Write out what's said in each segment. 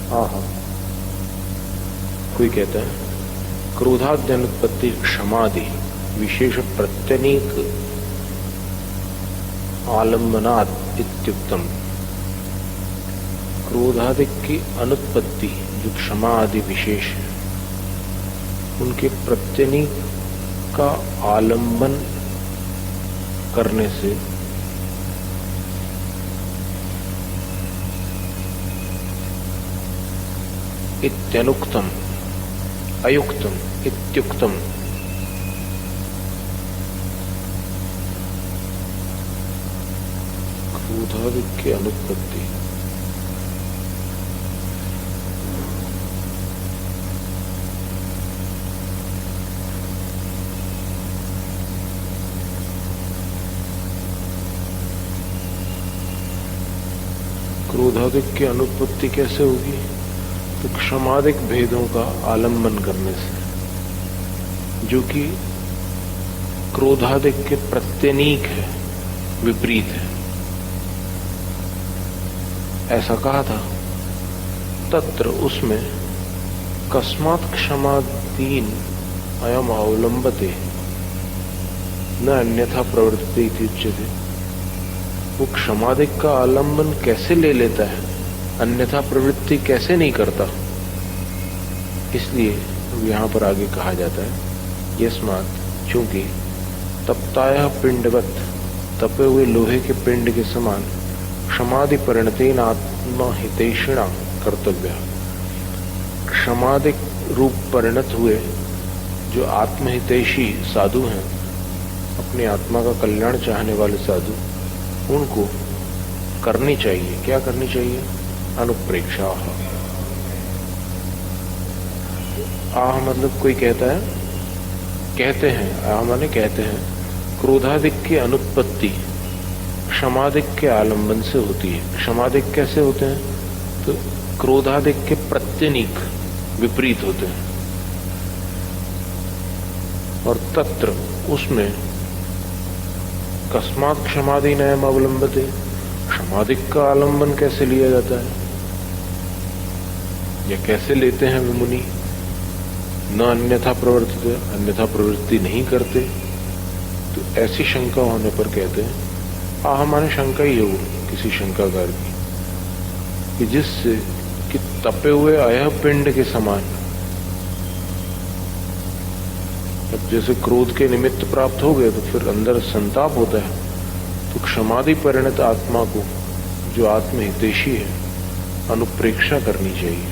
आह, कोई कहता है क्रोधाद्यनुत्पत्ति क्षमादि विशेष प्रत्यनीक आलम्बनात् इत्युक्तम। क्रोधादि की अनुत्पत्ति जो क्षमा आदि विशेष है, उनके प्रत्यनीक का आलंबन करने से इत्यनुक्तम अयुक्तम इत्युक्तम। क्रोधादि की अनुत्पत्ति क्रोधादिक की अनुत्पत्ति कैसे होगी? तो क्षमादिक भेदों का आलंबन करने से, जो कि क्रोधादिक के प्रत्यनीक है, विपरीत है, ऐसा कहा था। तत्र उसमें कस्मात् क्षमादीन अयम अवलंबते न अन्यथा प्रवृत्ति उच्यते। वो क्षमादिक का आलंबन कैसे ले लेता है, अन्यथा प्रवृत्ति कैसे नहीं करता? इसलिए यहां पर आगे कहा जाता है यस्मात्, चूंकि तप्ताया पिंडवत, तपे हुए लोहे के पिंड के समान क्षमादि परिणतेन आत्महितेषिणा कर्तव्य। क्षमादिक रूप परिणत हुए जो आत्महितैषी साधु हैं, अपनी आत्मा का कल्याण चाहने वाले साधु, उनको करनी चाहिए। क्या करनी चाहिए? अनुप्रेक्षा। आह मतलब कोई कहता है, कहते हैं, आह माने कहते हैं, क्रोधादिक की अनुत्पत्ति क्षमादिक के आलंबन से होती है। क्षमादिक कैसे होते हैं? तो क्रोधादिक के प्रत्यनीक, विपरीत होते हैं। और तत्र उसमें कस्मात् क्षमादि नयम अवलंबते, क्षमादिक का आलंबन कैसे लिया जाता है, या कैसे लेते हैं वे मुनि? न अन्यथा प्रवर्तित, अन्यथा प्रवृत्ति नहीं करते। तो ऐसी शंका होने पर कहते हैं, हमारे शंका ही है वो, किसी शंकाकार की, कि जिससे कि तपे हुए अयह पिंड के समान, अब जैसे क्रोध के निमित्त प्राप्त हो गए तो फिर अंदर संताप होता है। तो क्षमादि परिणत आत्मा को, जो आत्महितैषी है, अनुप्रेक्षा करनी चाहिए।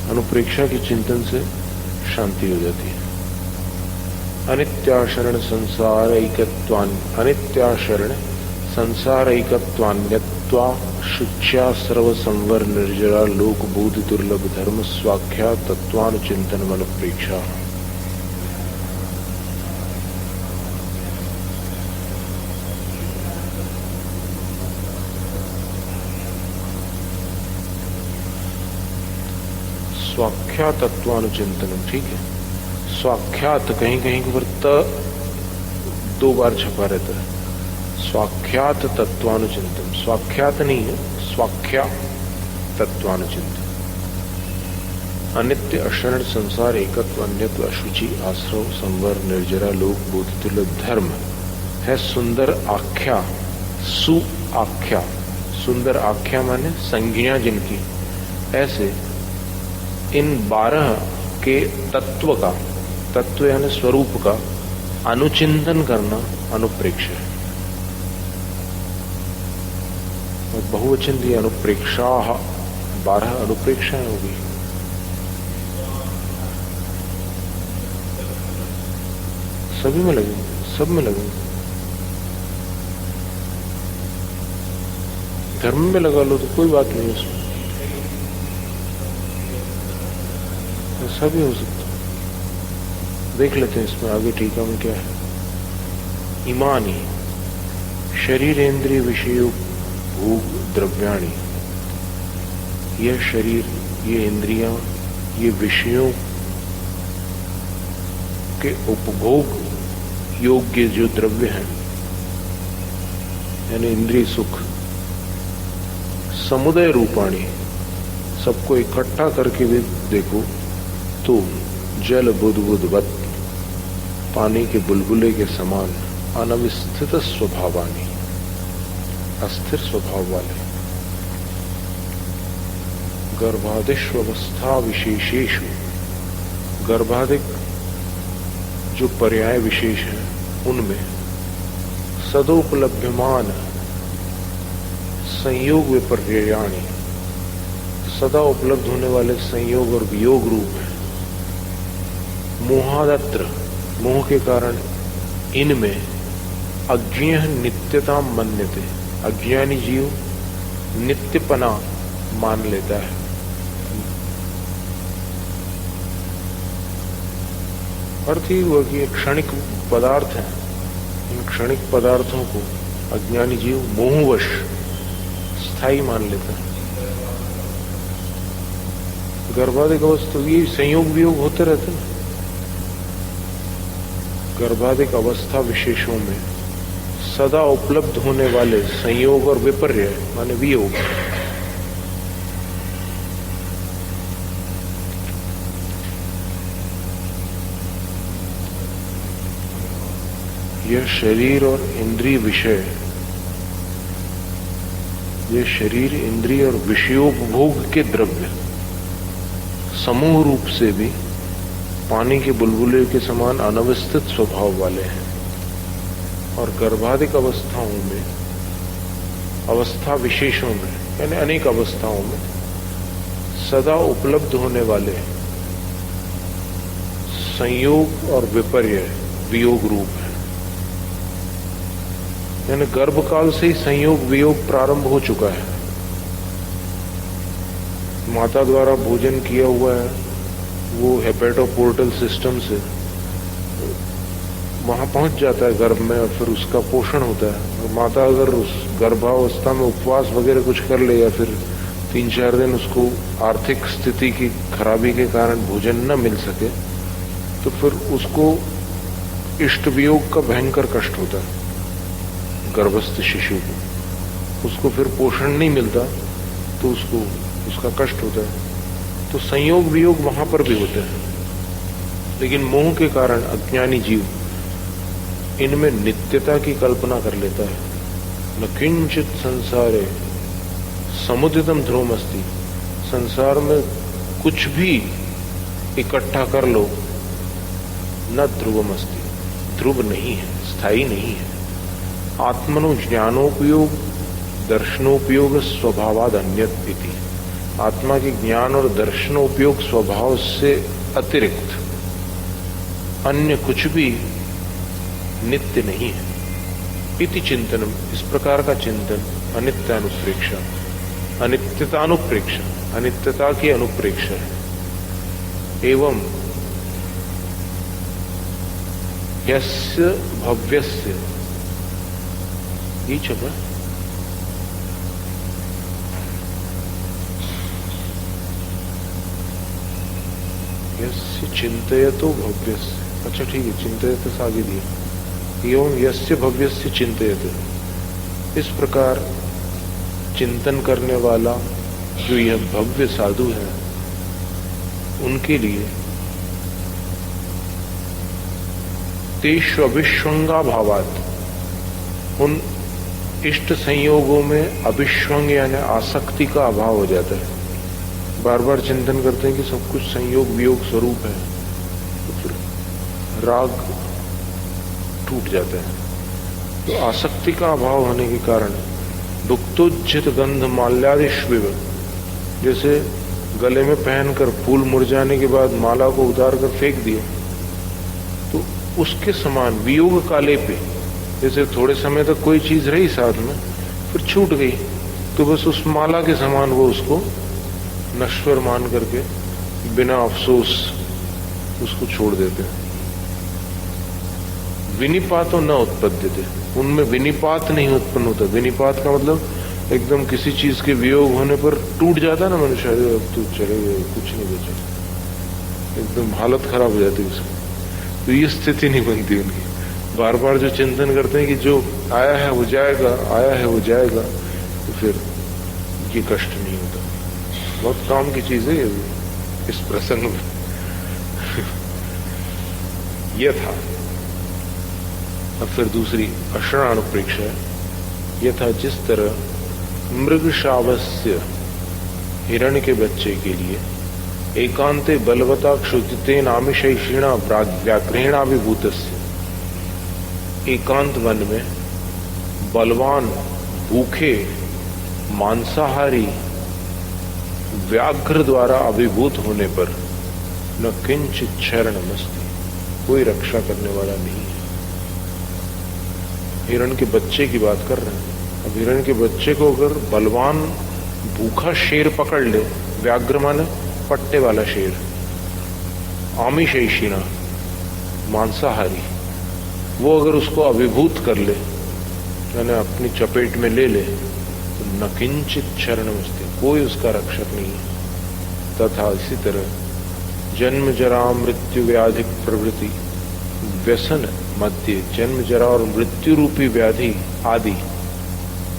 अनुप्रेक्षा के चिंतन से शांति हो जाती है। अनित्याशरण संसारैकत्वान्, अनित्याशरण संसारैकत्वान्यत्वा शुच्या सर्व संवर निर्जरा लोक बोधि दुर्लभ धर्म स्वाख्या तत्वानुचिंतन अनुप्रेक्षा। स्वाख्या तत्वानुचिंतन, ठीक है। स्वाख्यात कहीं कहीं पर त दो बार छपा रहता है। स्वाख्यात तत्वानुचिंतन, स्वाख्यात नहीं है, स्वाख्या तत्वानुचिंतन। अनित्य अशरण संसार एकत्व अन्यत्व अशुचि आश्रव संवर निर्जरा लोक बोधितुल्य धर्म है सुंदर आख्या, सु आख्या। सुंदर आख्या माने संज्ञा जिनकी। ऐसे इन 12 के तत्व का, तत्व यानी स्वरूप का अनुचिंतन करना अनुप्रेक्षा है। और बहुवचन दिया अनुप्रेक्षा, 12 अनुप्रेक्षाएं होगी। सभी में लगेंगे, सब में लगेंगे। धर्म में लगा लो तो कोई बात नहीं उसमें, ऐसा भी हो सकता है। देख लेते हैं इसमें आगे टीका में क्या है। इमानी शरीरेन्द्रिय विषयों भोग द्रव्याणि, यह शरीर, ये इंद्रियां, ये विषयों के उपभोग योग्य जो द्रव्य हैं, यानी इंद्रिय सुख, समुदय रूपाणी, सबको इकट्ठा करके भी देखो तो जल बुदबुदवत, पानी के बुलबुले के समान अनवस्थित स्वभावानी, अस्थिर स्वभाव वाले, गर्भादिष्वस्था विशेषेषु, गर्भाधिक जो पर्याय विशेष है उनमें सदोपलभ्यमान संयोग विपर्यायाणि, सदा उपलब्ध होने वाले संयोग और वियोग रूप है। मोहादत्र, मोह के कारण इनमें अज्ञेय नित्यता मन्यते, अज्ञानी जीव नित्यपना मान लेता है। अर्थ ही हुआ कि क्षणिक पदार्थ हैं, इन क्षणिक पदार्थों को अज्ञानी जीव मोहवश स्थायी मान लेता है। गर्भाधिक अवस्था ये संयोग वियोग होते रहते हैं। गर्भाधिक अवस्था विशेषों में सदा उपलब्ध होने वाले संयोग और विपर्य माने वियोग, यह शरीर और इंद्रिय विषय, ये शरीर इंद्रिय और विषयोपभोग के द्रव्य समूह रूप से भी पानी के बुलबुले के समान अनवस्थित स्वभाव वाले हैं। और गर्भाधिक अवस्थाओं में, अवस्था विशेषों में यानी अनेक अवस्थाओं में सदा उपलब्ध होने वाले संयोग और विपर्य वियोग रूप है। यानी गर्भकाल से ही संयोग वियोग प्रारंभ हो चुका है। माता द्वारा भोजन किया हुआ है वो हेपेटोपोर्टल सिस्टम से वहां पहुंच जाता है गर्भ में और फिर उसका पोषण होता है। और माता अगर उस गर्भावस्था में उपवास वगैरह कुछ कर ले या फिर 3-4 दिन उसको आर्थिक स्थिति की खराबी के कारण भोजन न मिल सके तो फिर उसको इष्ट वियोग का भयंकर कष्ट होता है। गर्भस्थ शिशु को उसको फिर पोषण नहीं मिलता तो उसको उसका कष्ट होता है। तो संयोग वियोग वहां पर भी होते हैं। लेकिन मोह के कारण अज्ञानी जीव इनमें नित्यता की कल्पना कर लेता है। न किंचित संसारे समुदितम ध्रुवमस्ति, संसार में कुछ भी इकट्ठा कर लो न ध्रुवमस्ति, ध्रुव नहीं है, स्थायी नहीं है। आत्मनो ज्ञानोपयोग दर्शनोपयोग स्वभावाद अन्यत इति, आत्मा के ज्ञान और दर्शनोपयोग स्वभाव से अतिरिक्त अन्य कुछ भी नित्य नहीं है। इति चिंतनम, इस प्रकार का चिंतन अनित्यानुप्रेक्षा, अनित्यतानुप्रेक्षा, अनित्यता की अनुप्रेक्षा है। एवं यस्य भव्यस्य, ये छपा यस्य चिंतयतो भव्यस्य, अच्छा ठीक है, चिंतयत से आगे दिया। एवं यस्य भव्यस्य चिंतयत, इस प्रकार चिंतन करने वाला जो यह भव्य साधु है उनके लिए तेषु अभिष्वंगा भावात, उन इष्ट संयोगों में अभिष्वंग यानी आसक्ति का अभाव हो जाता है। बार बार चिंतन करते हैं कि सब कुछ संयोग वियोग स्वरूप है तो फिर राग टूट जाता है। तो आसक्ति का अभाव होने के कारण दुक्तोज्जित गंध माल्यादिष्विव, जैसे गले में पहनकर फूल मुरझाने के बाद माला को उतार कर फेंक दिया तो उसके समान वियोग काले पे, जैसे थोड़े समय तक कोई चीज रही साथ में फिर छूट गई तो बस उस माला के समान वो उसको नश्वर मान करके बिना अफसोस उसको छोड़ देते हैं। विनिपातो न उत्पद्यते, उनमें विनिपात नहीं उत्पन्न होता। विनिपात का मतलब एकदम किसी चीज के वियोग होने पर टूट जाता ना मनुष्य, अब तो चले गए, कुछ नहीं बचा, एकदम हालत खराब हो जाती है उसकी। तो ये स्थिति नहीं बनती उनकी। बार बार जो चिंतन करते हैं कि जो आया है वो जाएगा, आया है वो जाएगा, तो फिर ये कष्ट नहीं होता। बहुत काम की चीज है ये इस प्रसंग में। यह था। अब फिर दूसरी अशरणानुप्रेक्षा है। यह था जिस तरह मृगशावस्य हिरण्य के बच्चे के लिए एकांते बलवता क्षुदितेन आमिषैषिणा व्याघ्रेणाभिभूतस्य, एकांत वन में बलवान भूखे मांसाहारी व्याघ्र द्वारा अभिभूत होने पर न किंचित शरणमस्ति, कोई रक्षा करने वाला नहीं है। हिरण के बच्चे की बात कर रहे हैं। अब हिरण के बच्चे को अगर बलवान भूखा शेर पकड़ ले, व्याघ्र माने पट्टे वाला शेर, आमिषैषिणा मांसाहारी, वो अगर उसको अभिभूत कर ले यानी अपनी चपेट में ले ले तो न किंचित शरणमस्ति, कोई उसका रक्षक नहीं है। तथा इसी तरह जन्म जरा मृत्यु व्याधि प्रवृत्ति व्यसन मध्य, जन्म जरा और मृत्यु रूपी व्याधि आदि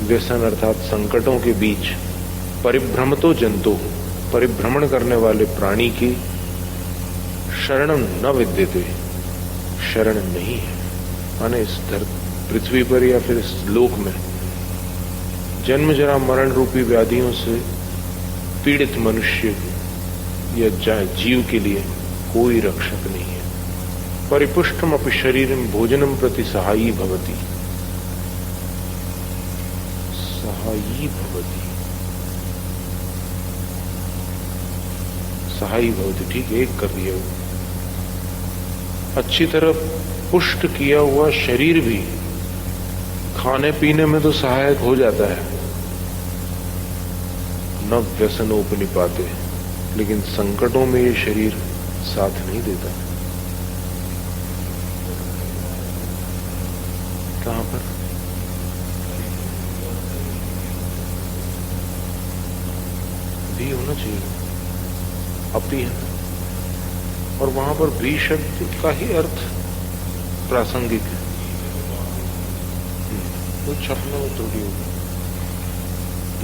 व्यसन अर्थात संकटों के बीच परिभ्रमतो जंतु, परिभ्रमण करने वाले प्राणी की शरणम न विद्यते, शरण नहीं है। माने इस पृथ्वी पर या फिर इस लोक में जन्म जरा मरण रूपी व्याधियों से पीड़ित मनुष्य या जीव के लिए कोई रक्षक नहीं है। परिपुष्टम अपि शरीरम भोजनम प्रति सहायी भवति, सहायी भवति, सहायी भवति, ठीक एक कर दिया। अच्छी तरह पुष्ट किया हुआ शरीर भी खाने पीने में तो सहायक हो जाता है, न व्यसनोपनिपाते, लेकिन संकटों में ये शरीर साथ नहीं देता। कहां पर? भी होना चाहिए, अपी है, और वहां पर भी शब्द का ही अर्थ प्रासंगिक है। कुछ छपने में त्रुटि होगी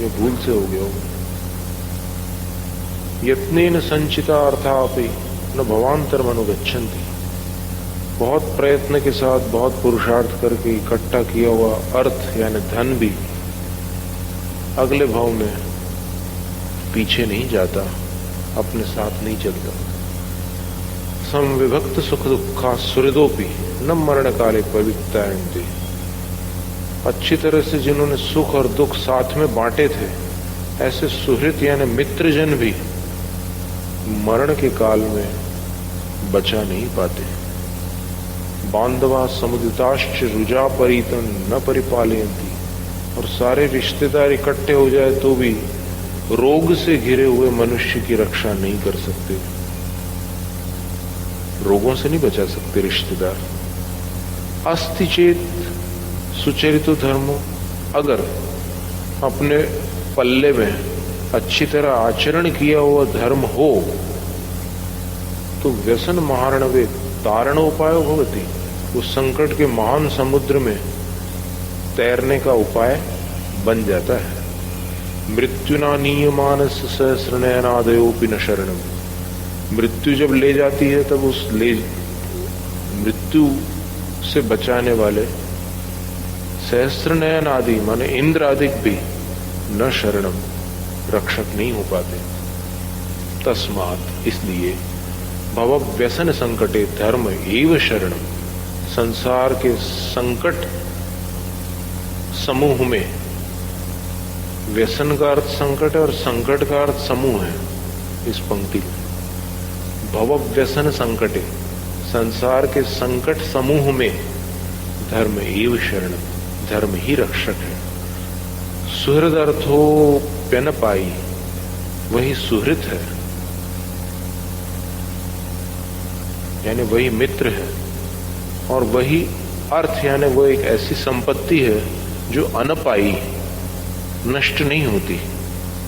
या भूल से हो गया होगा। यत्नेन संचिता अर्थापि न भवांतरम अनुगच्छन्ति, बहुत प्रयत्न के साथ बहुत पुरुषार्थ करके इकट्ठा किया हुआ अर्थ यानी धन भी अगले भाव में पीछे नहीं जाता, अपने साथ नहीं चलता। समविभक्त सुख दुखा सुहृदोपि न मरण काले पवित्रायन्ते, अच्छी तरह से जिन्होंने सुख और दुख साथ में बांटे थे, ऐसे सुहृद यानी मित्रजन भी मरण के काल में बचा नहीं पाते। बांधवा समुदिताश्च रुजा परितन न परिपालयन्ति, और सारे रिश्तेदार इकट्ठे हो जाए तो भी रोग से घिरे हुए मनुष्य की रक्षा नहीं कर सकते, रोगों से नहीं बचा सकते रिश्तेदार। अस्ति चेत सुचरितो धर्मो, अगर अपने पल्ले में अच्छी तरह आचरण किया हुआ धर्म हो तो व्यसन महारणवे तारणोपाय भवति, उस संकट के महान समुद्र में तैरने का उपाय बन जाता है। मृत्युना नीयमानस सहस्रनयनादयोपि न शरणम, मृत्यु जब ले जाती है तब उस मृत्यु से बचाने वाले सहस्रनयन आदि माने इंद्र आदि भी न शरणम, रक्षक नहीं हो पाते। तस्मात्, इसलिए भव व्यसन संकटे धर्म एव शरणम, संसार के संकट समूह में, व्यसन का अर्थ संकट और संकट का अर्थ समूह है इस पंक्ति में। भव व्यसन संकटे, संसार के संकट समूह में धर्म एव शरणम, धर्म ही रक्षक है। सुहृद अर्थोप्यन पाई, वही सुहृद है यानी वही मित्र है, और वही अर्थ यानी वो एक ऐसी संपत्ति है जो अनपाई, नष्ट नहीं होती।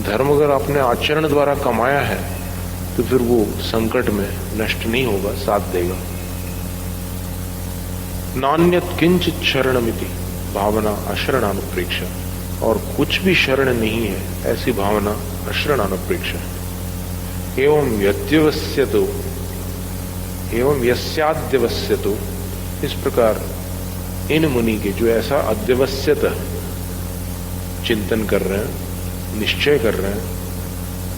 धर्म अगर आपने आचरण द्वारा कमाया है तो फिर वो संकट में नष्ट नहीं होगा, साथ देगा। नान्यत किंचित शरणमिति भावना अशरणानुप्रेक्षा, और कुछ भी शरण नहीं है ऐसी भावना अशरणानुप्रेक्षा है। एवं यद्यवस्यतो एवं यस्याद्यवस्यतो, इस प्रकार इन मुनि के जो ऐसा अद्यवस्यत चिंतन कर रहे हैं, निश्चय कर रहे हैं,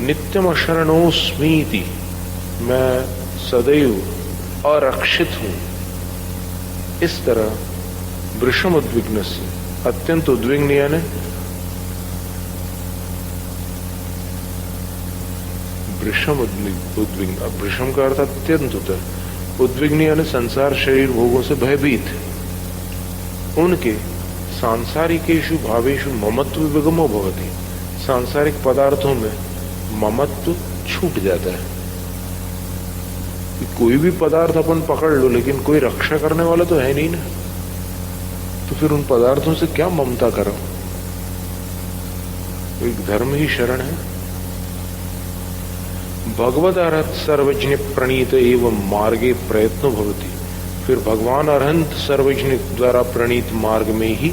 नित्यम अशरणोस्मीति, मैं सदैव अरक्षित हूं, इस तरह वृषम उद्विग्न से, अत्यंत उद्विग्न यानी वृषम उद्विग्न, वृषम का अर्थ अत्यंत होता है, उद्विग्न यानी संसार शरीर भोगों से भयभीत, उनके सांसारिकेषु भावेषु ममत्व विगमो भवति, सांसारिक पदार्थों में ममत्व छूट जाता है। कोई भी पदार्थ अपन पकड़ लो, लेकिन कोई रक्षा करने वाला तो है नहीं ना, तो फिर उन पदार्थों से क्या ममता करो। एक धर्म ही शरण है। भगवद अरहत सर्वज्ञ प्रणीत एवं मार्गे प्रयत्नो भवति, फिर भगवान अरहंत सर्वज्ञ द्वारा प्रणीत मार्ग में ही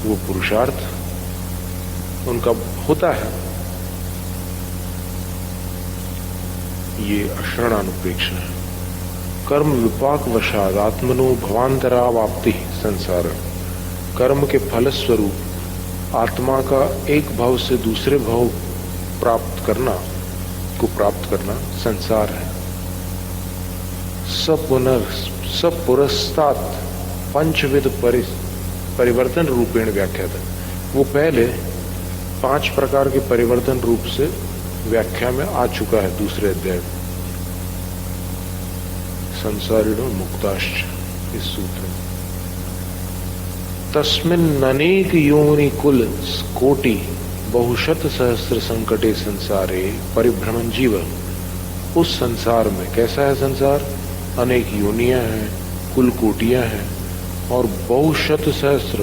वो पुरुषार्थ उनका होता है। ये अशरणानुप्रेक्षा है। कर्म विपाक वशाद आत्मनो भवांतरावाप्ति संसार, कर्म के फलस्वरूप आत्मा का एक भाव से दूसरे भाव प्राप्त करना संसार है। सब पुरस्तात पंचविध परिवर्तन रूपेण व्याख्यात है। वो पहले 5 प्रकार के परिवर्तन रूप से व्याख्या में आ चुका है दूसरे अध्याय में, संसारिणो मुक्ताश्च इस सूत्र में। तस्मिन् अनेक योनि कुल कोटि बहुशत सहस्र संकटे संसारे परिभ्रमण जीव, उस संसार में, कैसा है संसार, अनेक योनियां हैं, कुल कोटियां हैं और बहुशत सहस्र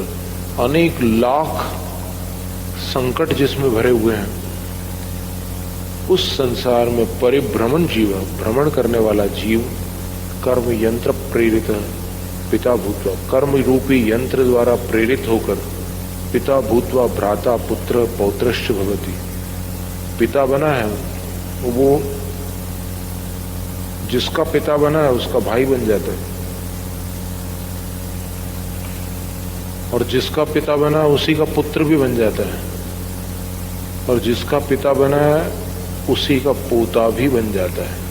अनेक लाख संकट जिसमें भरे हुए हैं, उस संसार में परिभ्रमण जीव, भ्रमण करने वाला जीव, कर्म यंत्र प्रेरित पिता भूत्वा, कर्म रूपी यंत्र द्वारा प्रेरित होकर पिता भूत्वा भ्राता पुत्र पौत्रश्च भवति, पिता बना है वो, जिसका पिता बना है उसका भाई बन जाता है, और जिसका पिता बना है उसी का पुत्र भी बन जाता है, और जिसका पिता बना है उसी का पोता भी बन जाता है।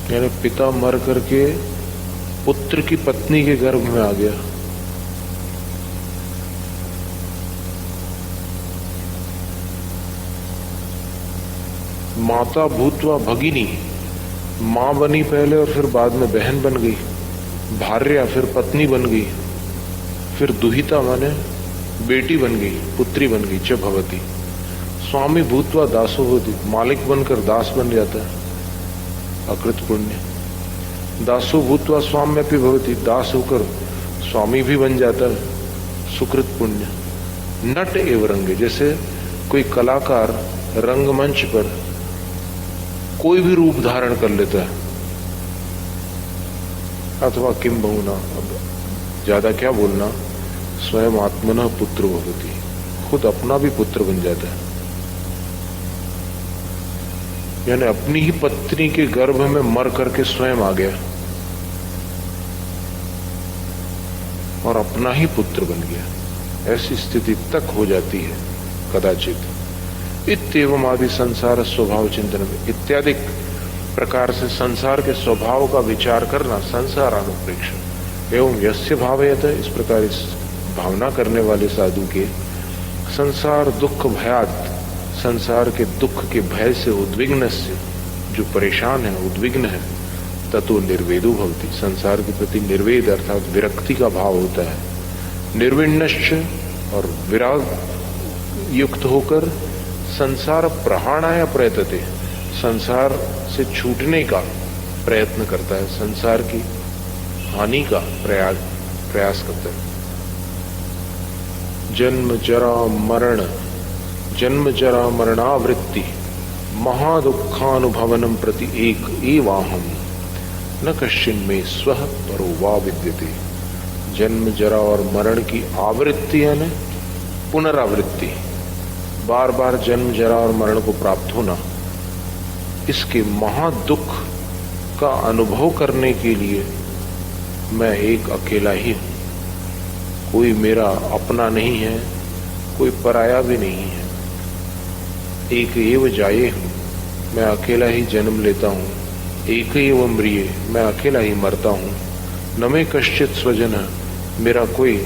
यानी पिता मर करके पुत्र की पत्नी के गर्भ में आ गया, माता भूतवा भगिनी, मां बनी पहले और फिर बाद में बहन बन गई, भार्या फिर पत्नी बन गई, फिर दुहिता माने बेटी बन गई, पुत्री बन गई, च भवती। स्वामी भूतवा दासो होती, मालिक बनकर दास बन जाता है, अकृत पुण्य। दासो भूतवा स्वाम्यपि भवति, दास होकर स्वामी भी बन जाता है, सुकृत पुण्य। नट एवं रंगे, जैसे कोई कलाकार रंगमंच पर कोई भी रूप धारण कर लेता है, अथवा किम बहुना, अब ज्यादा क्या बोलना, स्वयं आत्मनः पुत्र भवति, खुद अपना भी पुत्र बन जाता है, यानी अपनी ही पत्नी के गर्भ में मर करके स्वयं आ गया और अपना ही पुत्र बन गया। ऐसी स्थिति तक हो जाती है कदाचित। इत्येवं आदि संसार स्वभाव चिंतन में, इत्यादि प्रकार से संसार के स्वभाव का विचार करना संसार अनुप्रेक्षण। एवं यस्य भावयत, इस प्रकार इस भावना करने वाले साधु के संसार दुख भयात, संसार के दुख के भय से उद्विग्न से, जो परेशान है, उद्विग्न है, ततो निर्वेदो भवति, संसार के प्रति निर्वेद अर्थात विरक्ति का भाव होता है। निर्विण्णश्च, और विराग युक्त होकर संसार प्रहाणाय प्रयतते, संसार से छूटने का प्रयत्न करता है, संसार की हानि का प्रयास करता है। जन्म जरा मरणावृत्ति महादुखानुभवनम प्रति एक एवाहम न कश्चिन में स्वः परो वा विद्यते। जन्म जरा और मरण की आवृत्ति यानी पुनरावृत्ति, बार बार जन्म जरा और मरण को प्राप्त होना, इसके महादुख का अनुभव करने के लिए मैं एक अकेला ही हूं। कोई मेरा अपना नहीं है, कोई पराया भी नहीं है। एक एव जाये हूं, मैं अकेला ही जन्म लेता हूं। एक एव म्रिये, मैं अकेला ही मरता हूं। न में कश्चित स्वजन, मेरा कोई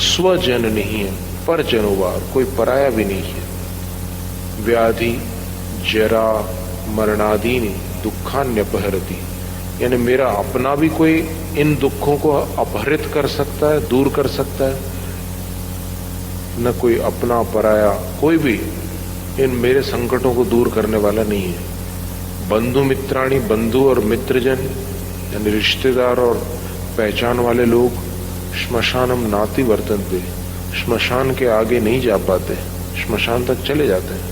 स्वजन नहीं है, परजनोवार, कोई पराया भी नहीं है। व्याधि जरा मरणादीनि दुखान्यपहरति, यानी मेरा अपना भी कोई इन दुखों को अपहरित कर सकता है, दूर कर सकता है, न कोई अपना पराया, कोई भी इन मेरे संकटों को दूर करने वाला नहीं है। बंधु मित्राणी, बंधु और मित्रजन यानी रिश्तेदार और पहचान वाले लोग, श्मशानम नाति वर्तन्ते, श्मशान के आगे नहीं जा पाते, श्मशान तक चले जाते हैं।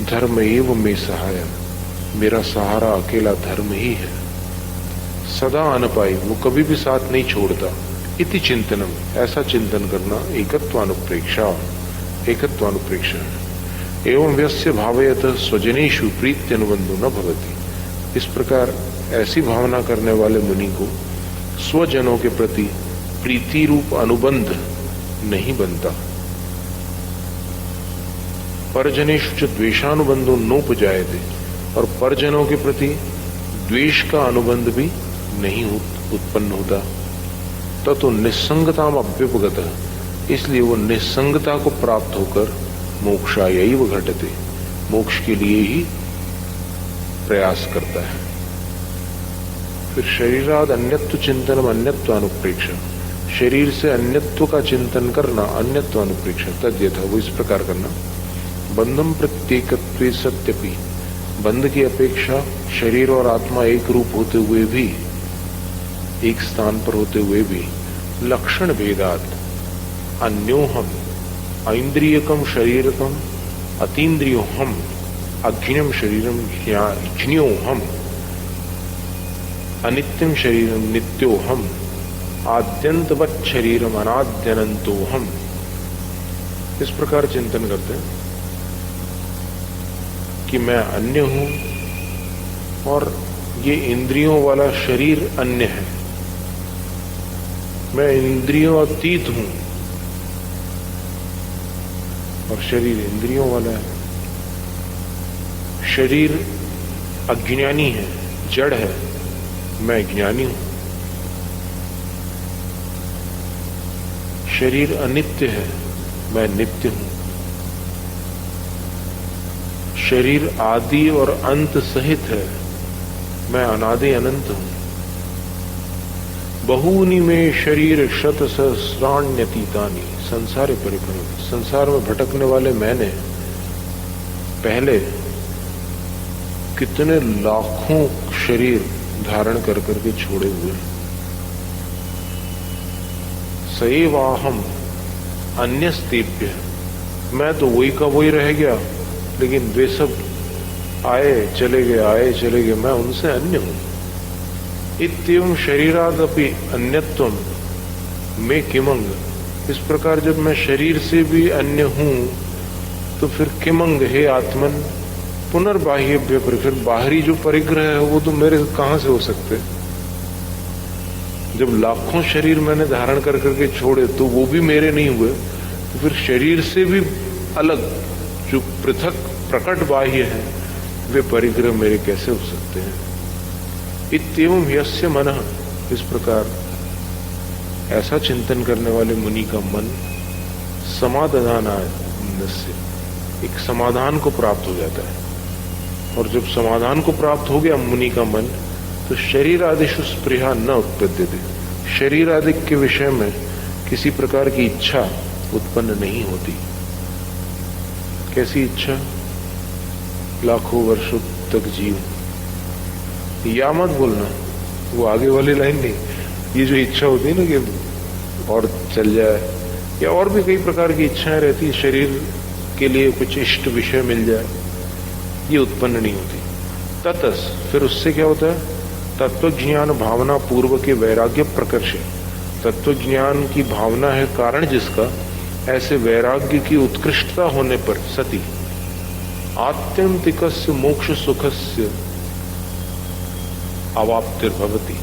धर्म एव में सहाय, मेरा सहारा अकेला धर्म ही है। सदा अनपाई, वो कभी भी साथ नहीं छोड़ता। इति चिंतनम, ऐसा चिंतन करना एकत्वानुप्रेक्षा, एकत्वानुप्रेक्षा। एवं व्यस्य भावयत स्वजनेषु प्रीत्यनुबंधो न भवति, इस प्रकार ऐसी भावना करने वाले मुनि को स्वजनों के प्रति प्रीति रूप अनुबंध नहीं बनता। परजनेषु च द्वेषानुबंधो नोपजायते, और परजनों के प्रति द्वेष का अनुबंध भी नहीं उत्पन्न होता। ततो निस्संगताम अभ्युपगत, इसलिए वो निस्संगता को प्राप्त होकर मोक्षायैव घटते, मोक्ष के लिए ही प्रयास करता है। फिर शरीराद अन्यत्व चिंतनम अन्यत्वानुप्रेक्षा, शरीर से अन्यत्व का चिंतन करना अन्यत्वानुप्रेक्षा। तद्यथा, वो इस प्रकार करना। बंधम प्रत्येकत्वे सत्यपि, बंध की अपेक्षा शरीर और आत्मा एक रूप होते हुए भी, एक स्थान पर होते हुए भी, लक्षण भेदात अन्योहम ऐन्द्रियकम शरीरकम अतीन्द्रियोहम अज्ञेयम शरीरम ज्ञेयोहम अनित्यम शरीरम नित्योहम आद्यंतवत् शरीरम अनाद्यनंतोहम, इस प्रकार चिंतन करते हैं कि मैं अन्य हूं और ये इंद्रियों वाला शरीर अन्य है। मैं इंद्रियों अतीत हूं और शरीर इंद्रियों वाला है। शरीर अज्ञानी है, जड़ है, मैं ज्ञानी हूं। शरीर अनित्य है, मैं नित्य हूं। शरीर आदि और अंत सहित है, मैं अनादि अनंत हूं। बहुनी में शरीर शत सहस्राण्यतीतानि संसार परिक्रम, संसार में भटकने वाले मैंने पहले कितने लाखों शरीर धारण कर करके छोड़े हुए। सैवाहम अन्यस्तेभ्य, मैं तो वही का वही रह गया, लेकिन वे सब आए चले गए, आए चले गए, मैं उनसे अन्य हूं। इत्येवं शरीरादपि अन्यत्वम में किमंग, इस प्रकार जब मैं शरीर से भी अन्य हूं तो फिर किमंग, हे आत्मन, पुनर्बाह्यभ्य, फिर बाहरी जो परिग्रह है वो तो मेरे कहां से हो सकते। जब लाखों शरीर मैंने धारण कर करके छोड़े तो वो भी मेरे नहीं हुए, तो फिर शरीर से भी अलग जो पृथक प्रकट बाह्य है वे परिग्रह मेरे कैसे हो सकते हैं। इत्येवं यस्य मनः, इस प्रकार ऐसा चिंतन करने वाले मुनि का मन समाधानास्य, एक समाधान को प्राप्त हो जाता है। और जब समाधान को प्राप्त हो गया मुनि का मन, तो शरीर आदिषु स्पृहा न उत्पद्यते, शरीर आदि के विषय में किसी प्रकार की इच्छा उत्पन्न नहीं होती। कैसी इच्छा? लाखों वर्षों तक जीव, या मत बोलना, वो आगे वाली लाइन नहीं। ये जो इच्छा होती है ना कि और चल जाए, या और भी कई प्रकार की इच्छाएं रहती है, शरीर के लिए कुछ इष्ट विषय मिल जाए, ये उत्पन्न नहीं होती। ततस, फिर उससे क्या होता है? तत्वज्ञान भावना पूर्व के वैराग्य प्रकर्ष, तत्वज्ञान की भावना है कारण जिसका, ऐसे वैराग्य की उत्कृष्टता होने पर सती आत्यंतिकस्य मोक्ष सुखस्य अवाप्तिर्भवति,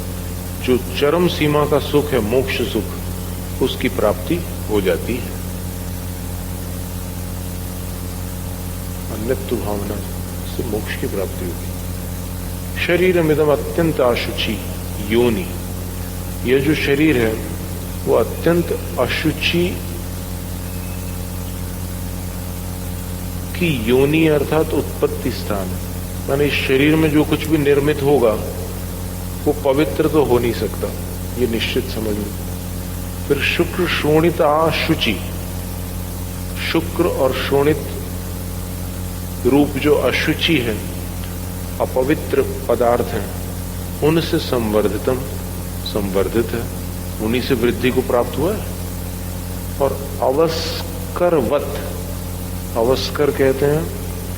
जो चरम सीमा का सुख है मोक्ष सुख, उसकी प्राप्ति हो जाती है। अन्यत्व भावना से मोक्ष की प्राप्ति होगी। शरीरमिदम अत्यंत अशुचि योनि, यह जो शरीर है वो अत्यंत अशुचि की योनि अर्थात उत्पत्ति स्थान है। माने इस शरीर में जो कुछ भी निर्मित होगा वो पवित्र तो हो नहीं सकता, ये निश्चित समझ लो। फिर शुक्र शोणित अशुचि, शुक्र और शोणित रूप जो अशुचि है, अपवित्र पदार्थ हैं, उनसे संवर्धितम, संवर्धित है, उन्हीं से वृद्धि को प्राप्त हुआ है। और अवस्करवत, अवस्कर कहते हैं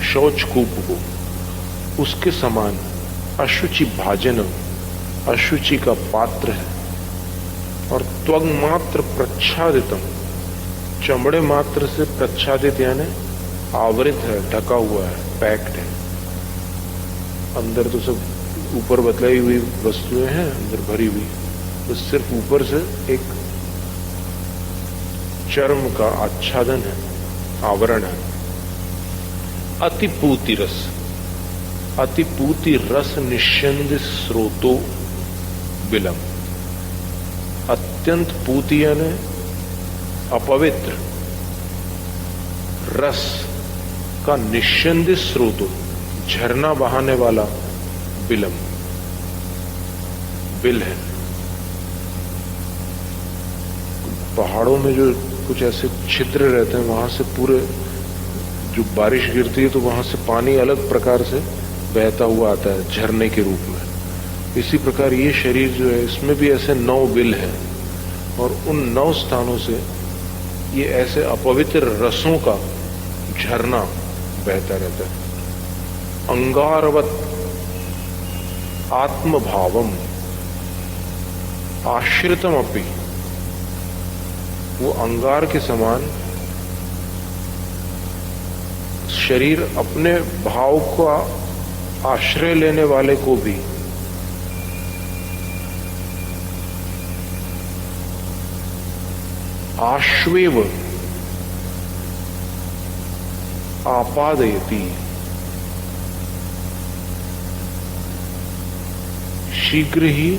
शौच कूप को, उसके समान अशुचि भाजनम, अशुचि का पात्र है। और त्वग मात्र प्रच्छादितम, चमड़े मात्र से प्रच्छादित यानी आवृत है, ढका हुआ है, पैक्ड है। अंदर तो सब ऊपर बतलाई हुई वस्तुएं हैं, अंदर भरी हुई, बस सिर्फ ऊपर से एक चर्म का आच्छादन है, आवरण है। अतिपूति रस, अतिपूति रस निश्चंद स्रोतो विलम, अत्यंत पूति यानी अपवित्र रस का निश्चंद स्रोतो, झरना बहाने वाला बिलम, बिल है। पहाड़ों में जो कुछ ऐसे छिद्र रहते हैं, वहां से पूरे जो बारिश गिरती है तो वहां से पानी अलग प्रकार से बहता हुआ आता है झरने के रूप में। इसी प्रकार ये शरीर जो है, इसमें भी ऐसे 9 बिल है, और उन 9 स्थानों से ये ऐसे अपवित्र रसों का झरना बहता रहता है। अंगारवत आत्मभावम आश्रितम अपि, वो अंगार के समान शरीर अपने भाव का आश्रय लेने वाले को भी आश्वेव आपादयति, शीघ्र ही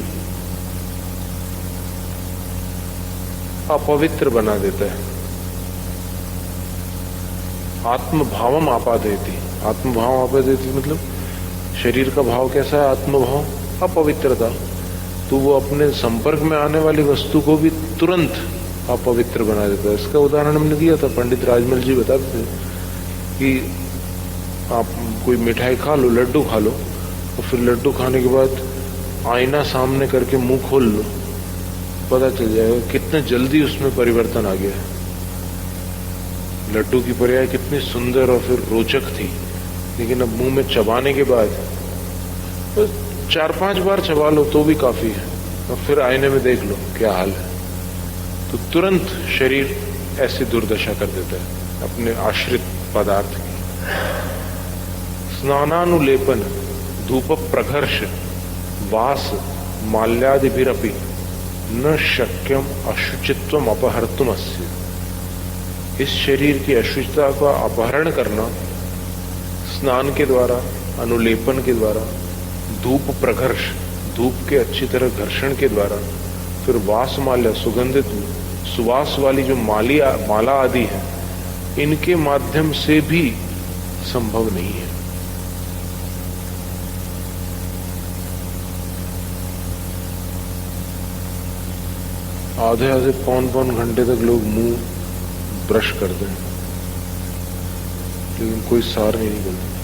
अपवित्र बना देता है। आत्मभावम आपादयति, आत्मभाव आपादयति मतलब शरीर का भाव कैसा है, आत्मभाव, अपवित्रता। तो वो अपने संपर्क में आने वाली वस्तु को भी तुरंत अपवित्र बना देता है। इसका उदाहरण हमने दिया था, पंडित राजमल जी बताते थे कि आप कोई मिठाई खा लो, लड्डू खा लो, और फिर लड्डू खाने के बाद आईना सामने करके मुंह खोल लो, पता चल जाएगा कितने जल्दी उसमें परिवर्तन आ गया है। लड्डू की पर्याय कितनी सुंदर और फिर रोचक थी, लेकिन अब मुंह में चबाने के बाद बस 4-5 बार चबा लो तो भी काफी है, और फिर आईने में देख लो क्या हाल है। तो तुरंत शरीर ऐसी दुर्दशा कर देता है अपने आश्रित पदार्थ की। स्नानानुलेपन धूप प्रघर्ष वास माल्यादिभिरपि न शक्यम अशुचित्वम अपहर्तुम अस्य, इस शरीर की अशुचिता का अपहरण करना स्नान के द्वारा, अनुलेपन के द्वारा, धूप प्रघर्ष, धूप के अच्छी तरह घर्षण के द्वारा, फिर वास माल्या, सुगंधित सुवास वाली जो माला आदि है, इनके माध्यम से भी संभव नहीं है। आधे पौन घंटे तक लोग मुंह ब्रश करते हैं, लेकिन कोई सार नहीं निकलता।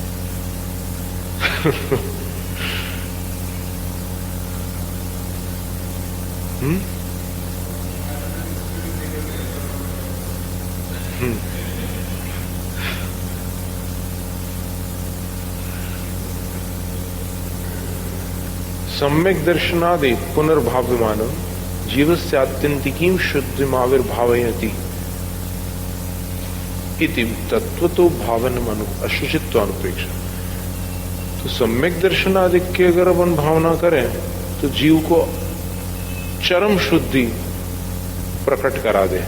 सम्यक दर्शनादि पुनर्भाव्यमान जीवस्य आत्यंतिकीं शुद्धिमाविर्भावयति इति तत्वतो भावन मनु अशुचित्वानुपेक्षा। तो सम्यक दर्शन आदि की अगर अपन भावना करें तो जीव को चरम शुद्धि प्रकट करा दे।